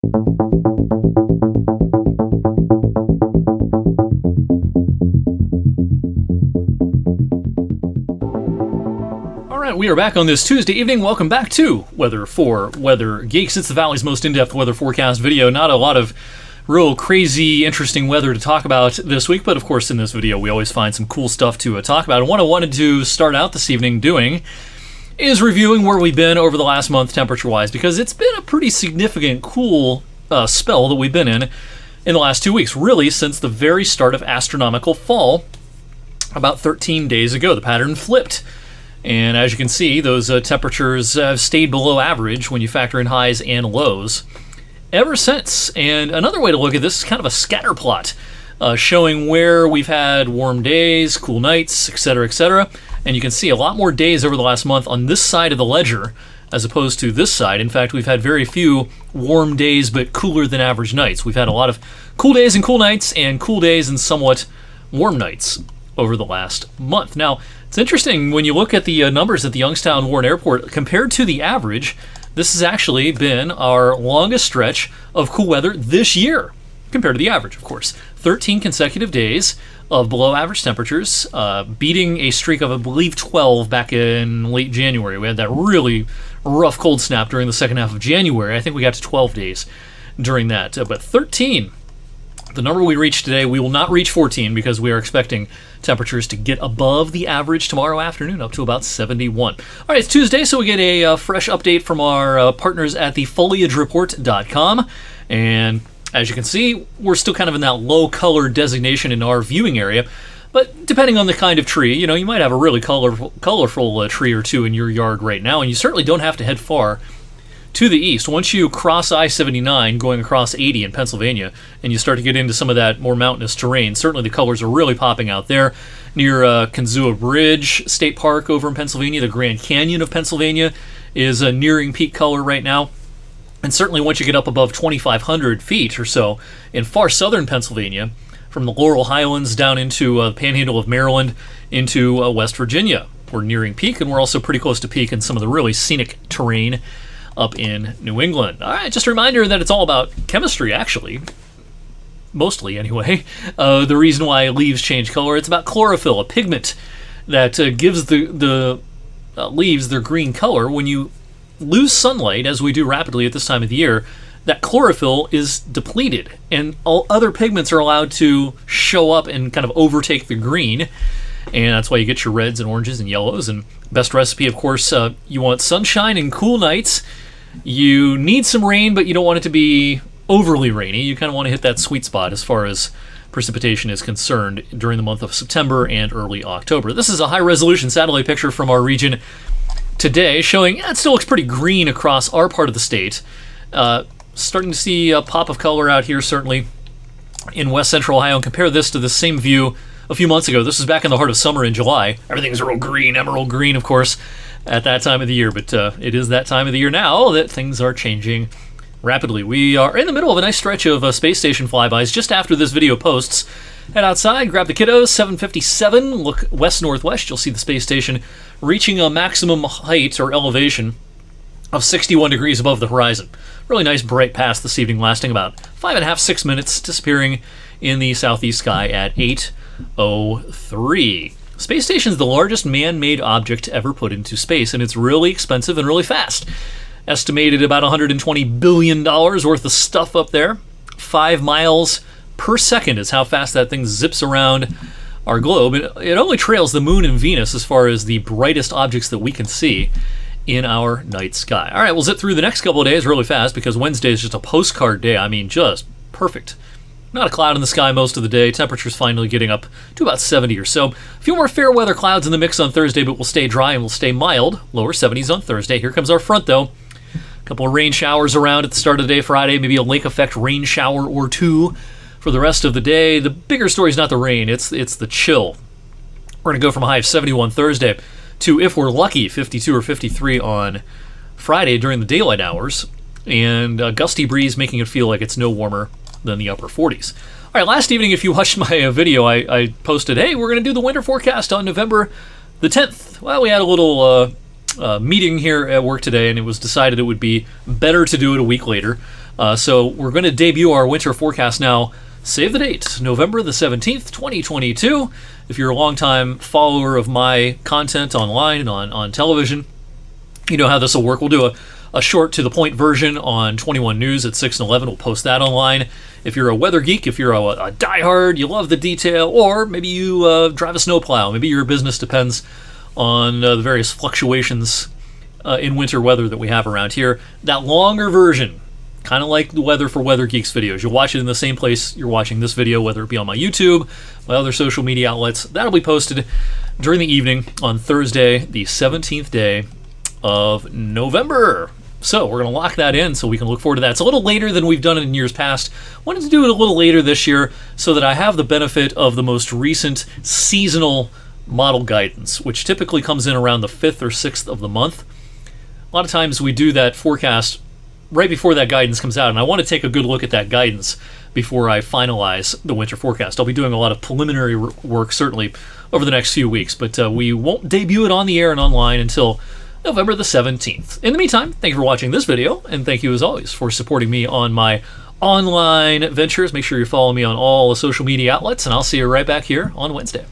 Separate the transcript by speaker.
Speaker 1: We are back on this Tuesday evening. Welcome back to Weather for Weather Geeks. It's the Valley's most in-depth weather forecast video. Not a lot of real crazy, interesting weather to talk about this week, but of course in this video we always find some cool stuff to talk about. And what I wanted to start out this evening doing is reviewing where we've been over the last month temperature-wise, because it's been a pretty significant cool spell that we've been in the last 2 weeks, really since the very start of astronomical fall about 13 days ago. The pattern flipped. And as you can see, those temperatures have stayed below average when you factor in highs and lows ever since. And another way to look at this is kind of a scatter plot, showing where we've had warm days, cool nights, etc., etc. And you can see a lot more days over the last month on this side of the ledger as opposed to this side. In fact, we've had very few warm days but cooler than average nights. We've had a lot of cool days and cool nights, and cool days and somewhat warm nights over the last month. Now, it's interesting when you look at the numbers at the Youngstown Warren Airport compared to the average. This has actually been our longest stretch of cool weather this year compared to the average, of course. 13 consecutive days of below average temperatures, beating a streak of, I believe, 12 back in late January. We had that really rough cold snap during the second half of January. I think we got to 12 days during that, but 13. The number we reached today, we will not reach 14 because we are expecting temperatures to get above the average tomorrow afternoon, up to about 71. All right, it's Tuesday, so we get a fresh update from our partners at the FoliageReport.com. And as you can see, we're still kind of in that low color designation in our viewing area. But depending on the kind of tree, you might have a really colorful tree or two in your yard right now, and you certainly don't have to head far to the east. Once you cross I-79 going across 80 in Pennsylvania and you start to get into some of that more mountainous terrain, certainly the colors are really popping out there. Near Kanzua Bridge State Park over in Pennsylvania, the Grand Canyon of Pennsylvania is nearing peak color right now. And certainly once you get up above 2,500 feet or so in far southern Pennsylvania, from the Laurel Highlands down into the Panhandle of Maryland into West Virginia, we're nearing peak, and we're also pretty close to peak in some of the really scenic terrain up in New England. All right, just a reminder that it's all about chemistry, actually. Mostly, anyway. The reason why leaves change color, it's about chlorophyll, a pigment that gives the leaves their green color. When you lose sunlight, as we do rapidly at this time of the year, that chlorophyll is depleted, and all other pigments are allowed to show up and kind of overtake the green. And that's why you get your reds and oranges and yellows. And best recipe, of course, you want sunshine and cool nights. You need some rain, but you don't want it to be overly rainy. You kind of want to hit that sweet spot as far as precipitation is concerned during the month of September and early October. This is a high-resolution satellite picture from our region today showing it still looks pretty green across our part of the state. Starting to see a pop of color out here, certainly in west central Ohio. And compare this to the same view a few months ago. This was back in the heart of summer in July. Everything's real green, emerald green, of course, at that time of the year. But it is that time of the year now that things are changing rapidly. We are in the middle of a nice stretch of space station flybys. Just after this video posts, head outside, grab the kiddos, 757, look west-northwest. You'll see the space station reaching a maximum height or elevation of 61 degrees above the horizon. Really nice bright pass this evening, lasting about 5.5, 6 minutes, disappearing in the southeast sky at 8:03. Space station is the largest man-made object ever put into space, and it's really expensive and really fast. Estimated about $120 billion worth of stuff up there. 5 miles per second is how fast that thing zips around our globe. It only trails the moon and Venus as far as the brightest objects that we can see in our night sky. All right, we'll zip through the next couple of days really fast because Wednesday is just a postcard day. I mean, just perfect. Not a cloud in the sky most of the day. Temperatures finally getting up to about 70 or so. A few more fair weather clouds in the mix on Thursday, but we'll stay dry and we'll stay mild. Lower 70s on Thursday. Here comes our front, though. A couple of rain showers around at the start of the day Friday. Maybe a lake effect rain shower or two for the rest of the day. The bigger story is not the rain. It's the chill. We're going to go from a high of 71 Thursday to, if we're lucky, 52 or 53 on Friday during the daylight hours, and a gusty breeze making it feel like it's no warmer than the upper 40s. All right, last evening, if you watched my video, I posted, hey, we're going to do the winter forecast on November the 10th. Well, we had a little meeting here at work today, and it was decided it would be better to do it a week later. So we're going to debut our winter forecast now. Save the date, November the 17th, 2022. If you're a longtime follower of my content online and on television, you know how this will work. We'll do a short to the point version on 21 News at 6 and 11. We'll post that online. If you're a weather geek, if you're a diehard, you love the detail, or maybe you drive a snowplow, maybe your business depends on the various fluctuations in winter weather that we have around here, that longer version, kind of like the Weather for Weather Geeks videos. You'll watch it in the same place you're watching this video, whether it be on my YouTube, my other social media outlets. That'll be posted during the evening on Thursday, the 17th day of November. So we're going to lock that in so we can look forward to that. It's a little later than we've done it in years past. Wanted to do it a little later this year so that I have the benefit of the most recent seasonal model guidance, which typically comes in around the 5th or 6th of the month. A lot of times we do that forecast right before that guidance comes out, and I want to take a good look at that guidance before I finalize the winter forecast. I'll be doing a lot of preliminary work, certainly, over the next few weeks, but we won't debut it on the air and online until November the 17th. In the meantime, thank you for watching this video, and thank you, as always, for supporting me on my online ventures. Make sure you follow me on all the social media outlets, and I'll see you right back here on Wednesday.